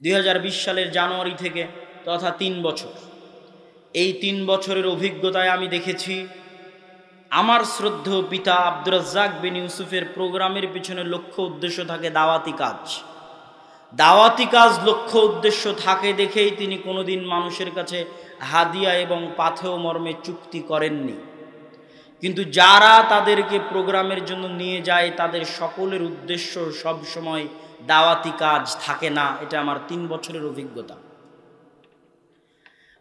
2020 সালের জানুয়ারি থেকে তথা 3 বছর, এই 3 বছরের অভিজ্ঞতায় আমি দেখেছি আমার শ্রদ্ধেয় পিতা আব্দুর রাজ্জাক বিন ইউসুফের প্রোগ্রামের পিছনে লক্ষ্য উদ্দেশ্য থাকে দাওয়াতি কাজ। দাওয়াতি কাজ লক্ষ্য উদ্দেশ্য থাকে দেখেই তিনি কোনোদিন মানুষের কাছে হাদিয়া এবং পাথেয় মর্মে চুক্তি করেননি। কিন্তু যারা তাদেরকে প্রোগ্রামের জন্য নিয়ে যায় তাদের সকলের উদ্দেশ্য সব সময় দাওয়াতি কাজ থাকে না। এটা আমার 3 বছরের অভিজ্ঞতা।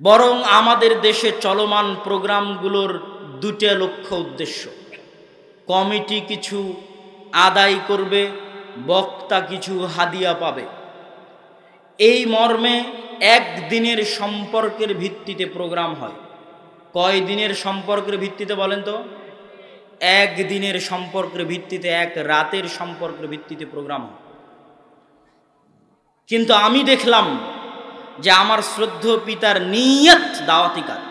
বরং আমাদের দেশে চলমান প্রোগ্রামগুলোর দুটো লক্ষ্য উদ্দেশ্য। কমিটি কিছু আদায় করবে, বক্তা কিছু হাদিয়া পাবে, এই মর্মে একদিনের সম্পর্কের ভিত্তিতে প্রোগ্রাম হয়। কয় দিনের সম্পর্কের ভিত্তিতে বলেন তো? একদিনের সম্পর্কের ভিত্তিতে, এক রাতের সম্পর্কের ভিত্তিতে প্রোগ্রাম হয়। কিন্তু আমি দেখলাম যে আমার শ্রদ্ধেয় পিতার নিয়ত দাওয়াতি কাজ,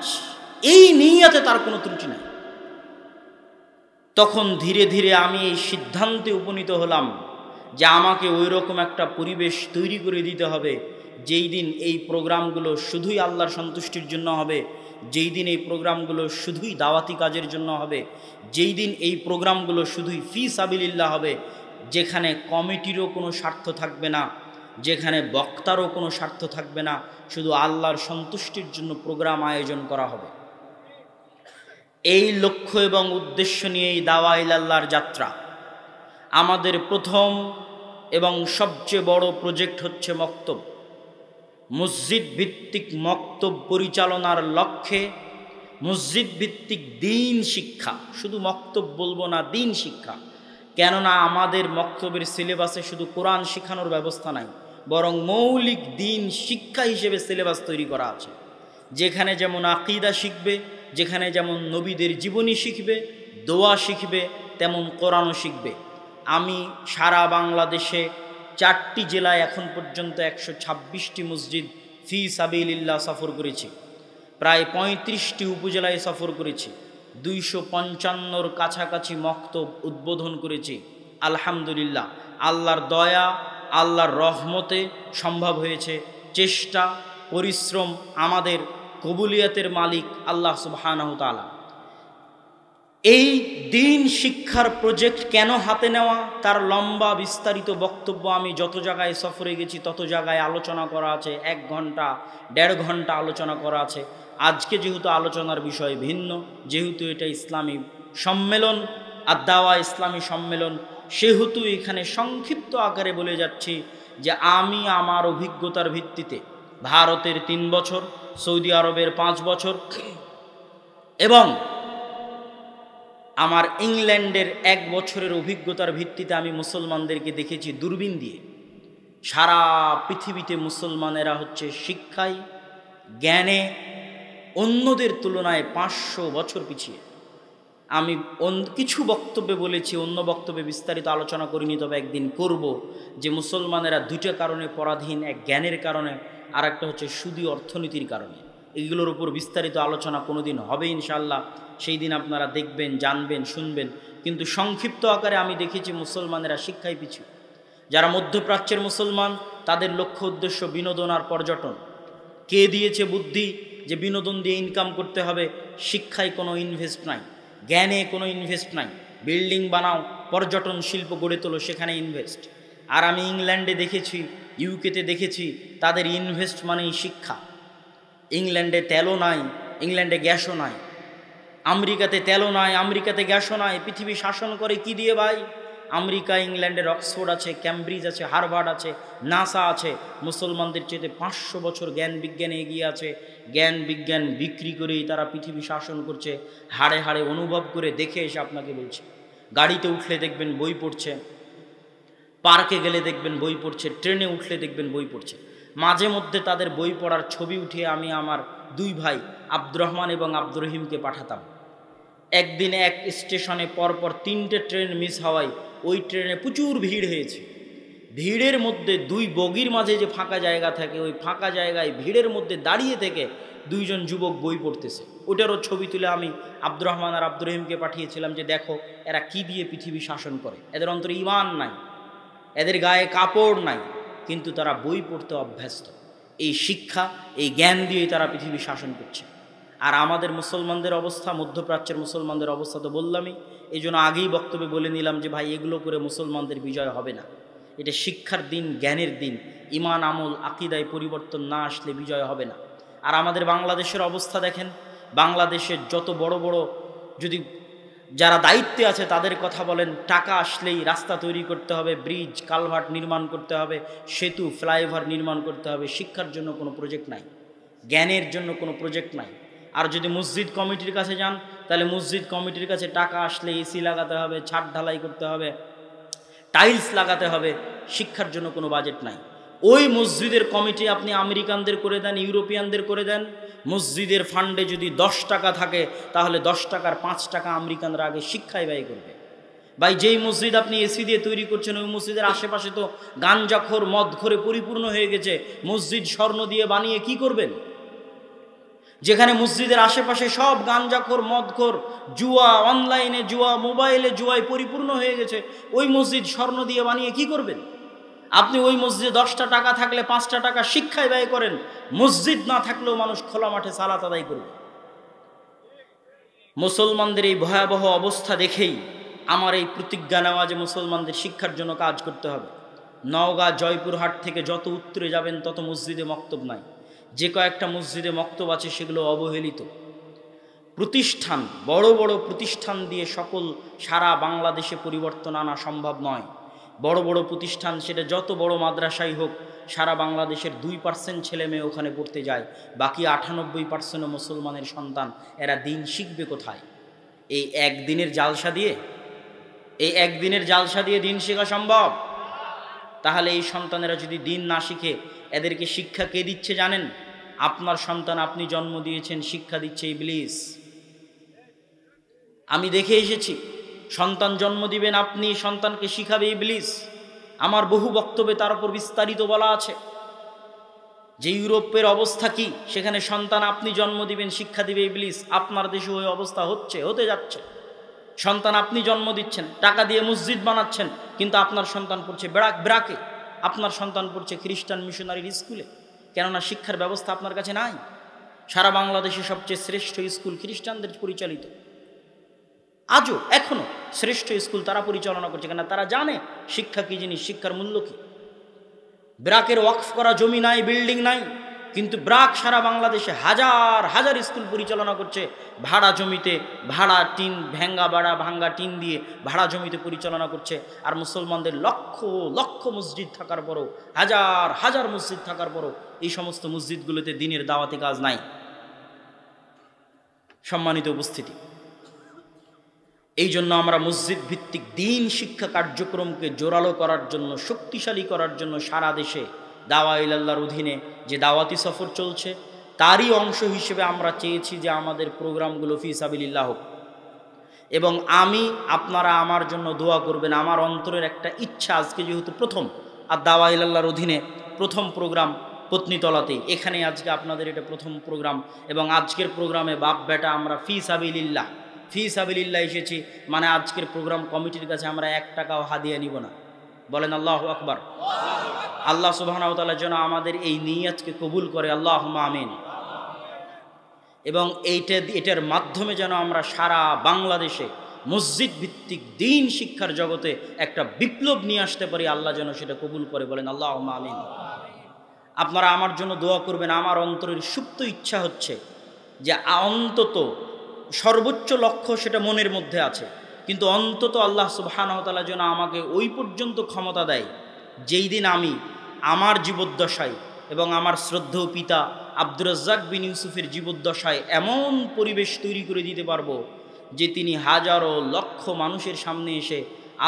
এই নিয়তে তার কোনো ত্রুটি নাই। তখন ধীরে ধীরে আমি এই সিদ্ধান্তে উপনীত হলাম যে আমাকে ওই রকম একটা পরিবেশ তৈরি করে দিতে হবে যেই দিন এই প্রোগ্রামগুলো শুধুই আল্লাহর সন্তুষ্টির জন্য হবে, যেই দিন এই প্রোগ্রামগুলো শুধুই দাওয়াতি কাজের জন্য হবে, যেই দিন এই প্রোগ্রামগুলো শুধুই ফি সাবিলিল্লাহ হবে, যেখানে কমিটিরও কোনো স্বার্থ থাকবে না, যেখানে বক্তারও কোনো স্বার্থ থাকবে না, শুধু আল্লাহর সন্তুষ্টির জন্য প্রোগ্রাম আয়োজন করা হবে। এই লক্ষ্য এবং উদ্দেশ্য নিয়েই দাওয়া ইলাল্লাহর যাত্রা। আমাদের প্রথম এবং সবচেয়ে বড় প্রজেক্ট হচ্ছে মক্তব। মসজিদ ভিত্তিক মক্তব পরিচালনার লক্ষ্যে মসজিদ ভিত্তিক দিন শিক্ষা, শুধু মক্তব বলবো না, দিন শিক্ষা। কেননা আমাদের মক্তবের সিলেবাসে শুধু কোরআন শেখানোর ব্যবস্থা নাই, বরং মৌলিক দিন শিক্ষা হিসেবে সিলেবাস তৈরি করা আছে। যেখানে যেমন আকীদা শিখবে, যেখানে যেমন নবীদের জীবনী শিখবে, দোয়া শিখবে, তেমন কোরআনও শিখবে। আমি সারা বাংলাদেশে 4টি জেলায় এখন পর্যন্ত 126টি মসজিদ ফি সাবিলিল্লাহ সফর করেছি, প্রায় 35টি উপজেলায় সফর করেছি, 255র কাছাকাছি মক্তব উদ্বোধন করেছি। আলহামদুলিল্লাহ, আল্লাহর দয়া, আল্লাহর রহমতে সম্ভব হয়েছে। চেষ্টা, পরিশ্রম, আমাদের কবুলিয়াতের মালিক আল্লাহ সুবহানাহু ওয়া তাআলা। এই দিন শিক্ষার প্রজেক্ট কেন হাতে নেওয়া, তার লম্বা বিস্তারিত বক্তব্য আমি যত জায়গায় সফরে গেছি তত জায়গায় আলোচনা করা আছে। 1 ঘন্টা 1.5 ঘন্টা আলোচনা করা আছে। আজকে যেহেতু আলোচনার বিষয় ভিন্ন, যেহেতু এটা ইসলামী সম্মেলন, আদ-দাওয়া ইসলামী সম্মেলন, সেহেতু এখানে সংক্ষিপ্ত আকারে বলে যাচ্ছি যে আমি আমার অভিজ্ঞতার ভিত্তিতে ভারতের 3 বছর, সৌদি আরবের 5 বছর এবং আমার ইংল্যান্ডের 1 বছরের অভিজ্ঞতার ভিত্তিতে আমি মুসলমানদেরকে দেখেছি দূরবীন দিয়ে। সারা পৃথিবীতে মুসলমানেরা হচ্ছে শিক্ষায়, জ্ঞানে অন্যদের তুলনায় 500 বছর পিছিয়ে। আমি কিছু বক্তব্যে বলেছি, অন্য বক্তব্যে বিস্তারিত আলোচনা করিনি, তবে একদিন করব, যে মুসলমানেরা 2টা কারণে পরাধীন। এক জ্ঞানের কারণে, আর একটা হচ্ছে সুদী অর্থনীতির কারণে। এইগুলোর উপর বিস্তারিত আলোচনা কোনো দিন হবে ইনশাআল্লাহ, সেই দিন আপনারা দেখবেন, জানবেন, শুনবেন। কিন্তু সংক্ষিপ্ত আকারে আমি দেখেছি মুসলমানেরা শিক্ষায় পিছু। যারা মধ্যপ্রাচ্যের মুসলমান, তাদের লক্ষ্য উদ্দেশ্য বিনোদন আর পর্যটন। কে দিয়েছে বুদ্ধি যে বিনোদন দিয়ে ইনকাম করতে হবে? শিক্ষায় কোনো ইনভেস্ট নাই, জ্ঞানে কোনো ইনভেস্ট নাই। বিল্ডিং বানাও, পর্যটন শিল্প গড়ে তোলো, সেখানে ইনভেস্ট। আর আমি ইংল্যান্ডে দেখেছি, ইউকেতে দেখেছি, তাদের ইনভেস্ট মানেই শিক্ষা। ইংল্যান্ডে তেলও নাই, ইংল্যান্ডে গ্যাসও নাই। আমেরিকাতে তেলও নাই, আমেরিকাতে গ্যাসও নাই। পৃথিবী শাসন করে কি দিয়ে ভাই? আমেরিকা, ইংল্যান্ডের অক্সফোর্ড আছে, ক্যামব্রিজ আছে, হার্ভার্ড আছে, নাসা আছে। মুসলমানদের চেয়ে 500 বছর জ্ঞান বিজ্ঞানে এগিয়ে আছে। জ্ঞান বিজ্ঞান বিক্রি করেই তারা পৃথিবী শাসন করছে। হাড়ে হাড়ে অনুভব করে দেখে এসে আপনাকে বলছে। গাড়িতে উঠলে দেখবেন বই পড়ছে, পার্কে গেলে দেখবেন বই পড়ছে, ট্রেনে উঠলে দেখবেন বই পড়ছে। মাঝে মধ্যে তাদের বই পড়ার ছবি উঠিয়ে আমি আমার 2 ভাই আব্দুর রহমান এবং আব্দুর রহিমকে পাঠাতাম। একদিন এক স্টেশনে পরপর 3টে ট্রেন মিস হওয়ায় ওই ট্রেনে প্রচুর ভিড় হয়েছে। ভিড়ের মধ্যে 2 বগির মাঝে যে ফাঁকা জায়গা থাকে, ওই ফাঁকা জায়গায় ভিড়ের মধ্যে দাঁড়িয়ে থেকে 2 জন যুবক বই পড়তেছে। ওটারও ছবি তুলে আমি আব্দুর রহমান আর আব্দুর রহিমকে পাঠিয়েছিলাম যে দেখো এরা কি দিয়ে পৃথিবী শাসন করে। এদের অন্তরে ঈমান নাই, এদের গায়ে কাপড় নাই, কিন্তু তারা বই পড়তে অভ্যস্ত। এই শিক্ষা, এই জ্ঞান দিয়েই তারা পৃথিবী শাসন করছে। আর আমাদের মুসলমানদের অবস্থা, মধ্যপ্রাচ্যের মুসলমানদের অবস্থা তো বললামই। এই জন্য আগেই বক্তব্যে বলে নিলাম যে ভাই, এগুলো করে মুসলমানদের বিজয় হবে না। এটা শিক্ষার দিন, জ্ঞানের দিন। ইমান, আমল, আকিদায় পরিবর্তন না আসলে বিজয় হবে না। আর আমাদের বাংলাদেশের অবস্থা দেখেন, বাংলাদেশের যত বড় বড়, যদি যারা দায়িত্বে আছে তাদের কথা বলেন, টাকা আসলেই রাস্তা তৈরি করতে হবে, ব্রিজ কালভার্ট নির্মাণ করতে হবে, সেতু ফ্লাইওভার নির্মাণ করতে হবে। শিক্ষার জন্য কোনো প্রজেক্ট নাই, জ্ঞানের জন্য কোনো প্রজেক্ট নাই। আর যদি মসজিদ কমিটির কাছে যান, তাহলে মসজিদ কমিটির কাছে টাকা আসলে এসি লাগাতে হবে, ছাদ ঢালাই করতে হবে, টাইলস লাগাতে হবে। শিক্ষার জন্য কোনো বাজেট নাই। ওই মসজিদের কমিটি আপনি আমেরিকানদের করে দেন, ইউরোপিয়ানদের করে দেন, মসজিদের ফান্ডে যদি 10 টাকা থাকে, তাহলে 10 টাকার 5 টাকা আমেরিকানরা আগে শিক্ষায় ব্যয় করবে। ভাই, যেই মসজিদ আপনি এসি দিয়ে তৈরি করছেন, ওই মসজিদের আশেপাশে তো গাঞ্জাখোর, মদখোরে পরিপূর্ণ হয়ে গেছে। মসজিদ স্বর্ণ দিয়ে বানিয়ে কি করবেন? যেখানে মসজিদের আশেপাশে সব গাঞ্জাখোর, মদখোর, জুয়া, অনলাইনে জুয়া, মোবাইলে জুয়ায় পরিপূর্ণ হয়ে গেছে, ওই মসজিদ স্বর্ণ দিয়ে বানিয়ে কি করবেন? আপনি ওই মসজিদে 10টা টাকা থাকলে 5টা টাকা শিক্ষায় ব্যয় করেন। মসজিদ না থাকলেও মানুষ খোলা মাঠে সালাত আদায় করবে। মুসলমানদের এই ভয়াবহ অবস্থা দেখেই আমার এই প্রতিজ্ঞা নেওয়া যে মুসলমানদের শিক্ষার জন্য কাজ করতে হবে। নওগাঁ, জয়পুরহাট থেকে যত উত্তরে যাবেন তত মসজিদে মক্তব নাই। যে কয়েকটা মসজিদে মক্তব আছে সেগুলো অবহেলিত প্রতিষ্ঠান। বড় বড় প্রতিষ্ঠান দিয়ে সারা বাংলাদেশে পরিবর্তন আনা সম্ভব নয়। বড় বড় প্রতিষ্ঠান, সেটা যত বড় মাদ্রাসাই হোক, সারা বাংলাদেশের 2% ছেলে মেয়ে ওখানে পড়তে যায়, বাকি 98% মুসলমানের সন্তান। এরা দিন শিখবে কোথায়? এই একদিনের জালসা দিয়ে দিন শেখা সম্ভব? তাহলে এই সন্তানেরা যদি দিন না শিখে, এদেরকে শিক্ষা কে দিচ্ছে জানেন? আপনার সন্তান, আপনি জন্ম দিয়েছেন, শিক্ষা দিচ্ছে ইবলিস। আমি দেখে এসেছি, সন্তান জন্ম দিবেন আপনি, সন্তানকে শিখাবে ইবলিস। আমার বহু বক্তব্যে তার উপর বিস্তারিত বলা আছে যে ইউরোপের অবস্থা কি। সেখানে সন্তান আপনি জন্ম দিবেন, শিক্ষা দিবে ইবলিস। আপনার দেশে ওই অবস্থা হতে যাচ্ছে। সন্তান আপনি জন্ম দিচ্ছেন, টাকা দিয়ে মসজিদ বানাচ্ছেন, কিন্তু আপনার সন্তান পড়ছে ব্রাকে, আপনার সন্তান পড়ছে খ্রিস্টান মিশনারির স্কুলে। কেননা শিক্ষার ব্যবস্থা আপনার কাছে নাই। সারা বাংলাদেশে সবচেয়ে শ্রেষ্ঠ স্কুল খ্রিস্টানদের পরিচালিত। আজও এখনো শ্রেষ্ঠ স্কুল তারা পরিচালনা করছে, কেন? তারা জানে শিক্ষা কি জিনিস, শিক্ষার মূল্য কি। ব্রাকের ওয়াকফ করা জমি নাই, বিল্ডিং নাই, কিন্তু ব্রাক সারা বাংলাদেশে হাজার হাজার স্কুল পরিচালনা করছে ভাড়া জমিতে, ভাঙা টিন দিয়ে ভাড়া জমিতে পরিচালনা করছে। আর মুসলমানদের লক্ষ লক্ষ মসজিদ থাকার পরও, হাজার হাজার মসজিদ থাকার পরও এই সমস্ত মসজিদগুলোতে দিনের দাওয়াতি কাজ নাই। সম্মানিত উপস্থিতি, এই জন্য আমরা মসজিদ ভিত্তিক দিন শিক্ষা কার্যক্রমকে জোরালো করার জন্য, শক্তিশালী করার জন্য সারা দেশে দাওয়া ইলাল্লাহর অধীনে যে দাওয়াতি সফর চলছে, তারই অংশ হিসেবে আমরা চেয়েছি যে আমাদের প্রোগ্রামগুলো ফি সাবিলিল্লাহ হোক। এবং আপনারা আমার জন্য দোয়া করবেন। আমার অন্তরের একটা ইচ্ছা, আজকে যেহেতু প্রথম আর দাওয়া ইলাল্লাহর অধীনে প্রথম প্রোগ্রাম পত্নীতলাতেই, এখানে আজকে আপনাদের এটা প্রথম প্রোগ্রাম, এবং আজকের প্রোগ্রামে বাপ বেটা আমরা ফি সাবিলিল্লাহ এসেছি। মানে আজকের প্রোগ্রাম কমিটির কাছে আমরা 1 টাকাও হাদিয়া নিব না। বলেন আল্লাহু আকবার। আল্লাহ সুবহানাহু ওয়া তাআলা যেন আমাদের এই নিয়তকে কবুল করে, আল্লাহুম্মা আমিন। এবং এটার মাধ্যমে যেন আমরা সারা বাংলাদেশে মসজিদ ভিত্তিক দিন শিক্ষার জগতে একটা বিপ্লব নিয়ে আসতে পারি। আল্লাহ যেন সেটা কবুল করে, বলেন আল্লাহুম্মা আমিন। আপনারা আমার জন্য দোয়া করবেন। আমার অন্তরের সুপ্ত ইচ্ছা হচ্ছে যে অন্তত সর্বোচ্চ লক্ষ্য সেটা মনের মধ্যে আছে, কিন্তু অন্তত আল্লাহ সুবহানাহু ওয়া তাআলা যেন আমাকে ওই পর্যন্ত ক্ষমতা দেয়, যেই দিন আমি আমার জীবদ্দশায় এবং আমার শ্রদ্ধেয় পিতা আব্দুর রাজ্জাক বিন ইউসুফের জীবদ্দশায় এমন পরিবেশ তৈরি করে দিতে পারবো যে তিনি হাজারো লক্ষ মানুষের সামনে এসে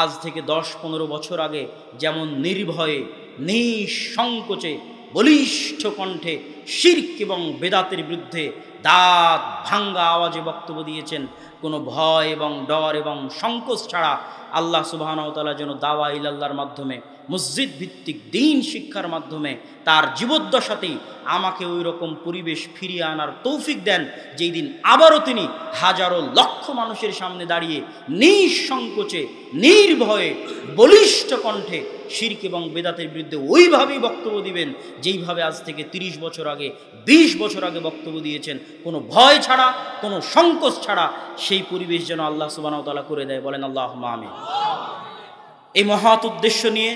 আজ থেকে 10-15 বছর আগে যেমন নির্ভয়ে, নিঃসংকোচে, বলিষ্ঠ কণ্ঠে শিরক এবং বেদাতের বিরুদ্ধে দাঁত ভাঙ্গা আওয়াজে বক্তব্য দিয়েছেন, কোনো ভয় এবং ডর এবং সংকোচ ছাড়া। আল্লাহ সুবহানাহু ওয়া তাআলা যেন দাওয়া ইলাল্লাহর মাধ্যমে, মসজিদ ভিত্তিক দিন শিক্ষার মাধ্যমে তার জীবদ্দশাতেই আমাকে ওই রকম পরিবেশ ফিরিয়ে আনার তৌফিক দেন, যেই দিন আবারও তিনি হাজারো লক্ষ মানুষের সামনে দাঁড়িয়ে নিঃসংকোচে, নির্ভয়ে, বলিষ্ঠ কণ্ঠে শিরক এবং বেদাতের বিরুদ্ধে ওইভাবেই বক্তব্য দিবেন যেইভাবে আজ থেকে 30 বছর আগে 20 বছর আগে বক্তব্য দিয়েছেন, কোনো ভয় ছাড়া, কোনো সংকোচ ছাড়া। সেই পরিবেশ যেন আল্লাহ সুবহানাহু ওয়া তাআলা করে দেয়, বলেন আল্লাহুম্মা আমিন। এই মহৎ উদ্দেশ্য নিয়ে,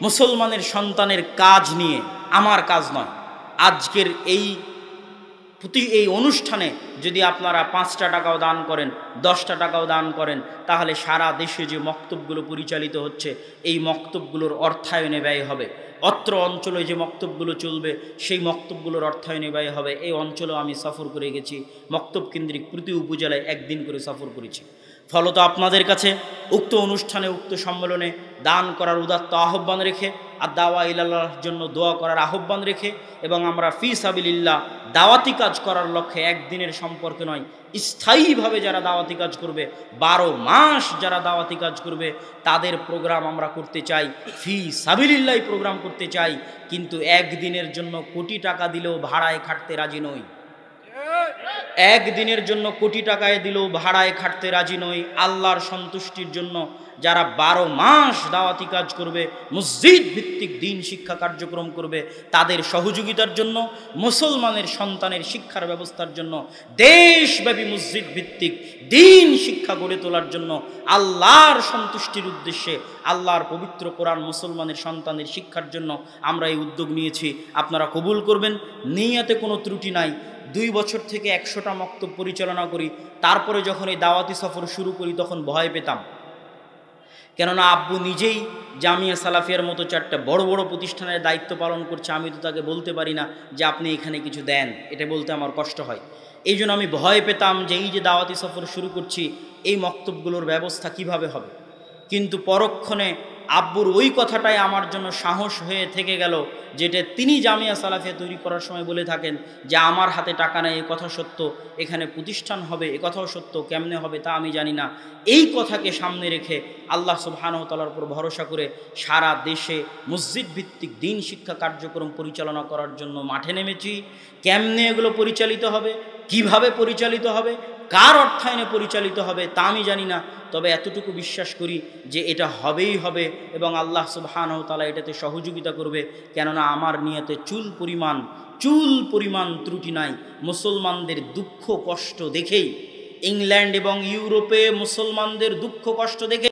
মুসলমানের সন্তানের কাজ নিয়ে, আমার কাজ নয়, আজকের এই অনুষ্ঠানে যদি আপনারা 5টা টাকাও দান করেন, 10টা টাকাও দান করেন, তাহলে সারা দেশে যে মক্তবগুলো পরিচালিত হচ্ছে এই মক্তবগুলোর অর্থায়নে ব্যয় হবে। অত্র অঞ্চলে যে মক্তবগুলো চলবে সেই মক্তবগুলোর অর্থায়নে ব্যয় হবে। এই অঞ্চলেও আমি সফর করে গেছি, মক্তব কেন্দ্রিক প্রতি উপজেলায় একদিন করে সফর করেছি। ফলত আপনাদের কাছে উক্ত অনুষ্ঠানে, উক্ত সম্মেলনে দান করার উদাত্ত আহ্বান রেখে, আর দাওয়া ইলাল্লাহর জন্য দোয়া করার আহ্বান রেখে, এবং আমরা ফি সাবিলিল্লাহ দাওয়াতি কাজ করার লক্ষ্যে একদিনের সম্পর্ক নয়, স্থায়ীভাবে যারা দাওয়াতি কাজ করবে, 12 মাস যারা দাওয়াতি কাজ করবে, তাদের প্রোগ্রাম আমরা করতে চাই, ফি সাবিলিল্লাহ প্রোগ্রাম করতে চাই। কিন্তু একদিনের জন্য কোটি টাকা দিলেও ভাড়ায় খাটতে রাজি নই। একদিনের জন্য কোটি টাকায় দিলেও ভাড়ায় খাটতে রাজি নই। আল্লাহর সন্তুষ্টির জন্য যারা 12 মাস দাওয়াতি কাজ করবে, মসজিদ ভিত্তিক দিন শিক্ষা কার্যক্রম করবে, তাদের সহযোগিতার জন্য, মুসলমানের সন্তানের শিক্ষার ব্যবস্থার জন্য, দেশব্যাপী মসজিদ ভিত্তিক দিন শিক্ষা গড়ে তোলার জন্য, আল্লাহর সন্তুষ্টির উদ্দেশ্যে, আল্লাহর পবিত্র কোরআন মুসলমানের সন্তানের শিক্ষার জন্য আমরা এই উদ্যোগ নিয়েছি। আপনারা কবুল করবেন, নিয়তে কোনো ত্রুটি নাই। 2 বছর থেকে 100টা মক্তব পরিচালনা করি। তারপরে যখন এই দাওয়াতি সফর শুরু করি তখন ভয় পেতাম, কেননা আব্বু নিজেই জামিয়া সালাফিয়ার মতো 4টা বড় বড় প্রতিষ্ঠানের দায়িত্ব পালন করছে। আমি তো তাকে বলতে পারি না যে আপনি এখানে কিছু দেন, এটা বলতে আমার কষ্ট হয়। এই জন্য আমি ভয় পেতাম যে এই যে দাওয়াতি সফর শুরু করছি, এই মক্তবগুলোর ব্যবস্থা কিভাবে হবে। কিন্তু পরক্ষণে আব্বুর ওই কথাটাই আমার জন্য সাহস হয়ে থেকে গেল, যেটা তিনি জামিয়া সালাফিয়া তৈরি করার সময় বলে থাকেন যে আমার হাতে টাকা নেই, এ কথা সত্য, এখানে প্রতিষ্ঠান হবে এ কথাও সত্য, কেমনে হবে তা আমি জানি না। এই কথাকে সামনে রেখে আল্লাহ সুবহানাহু ওয়া তাআলার উপর ভরসা করে সারা দেশে মসজিদ ভিত্তিক দিন শিক্ষা কার্যক্রম পরিচালনা করার জন্য মাঠে নেমেছি। কেমনে এগুলো পরিচালিত হবে, কিভাবে পরিচালিত হবে, কার অর্থায়নে পরিচালিত হবে তা আমি জানি না, তবে এতটুকু বিশ্বাস করি যে এটা হবেই হবে এবং আল্লাহ সুবহানাহু ওয়া তাআলা এটাতে সহযোগিতা করবে। কেননা আমার নিয়তে চুল পরিমাণ ত্রুটি নাই। মুসলমানদের দুঃখ কষ্ট দেখেই, ইংল্যান্ড এবং ইউরোপে মুসলমানদের দুঃখ কষ্ট দেখে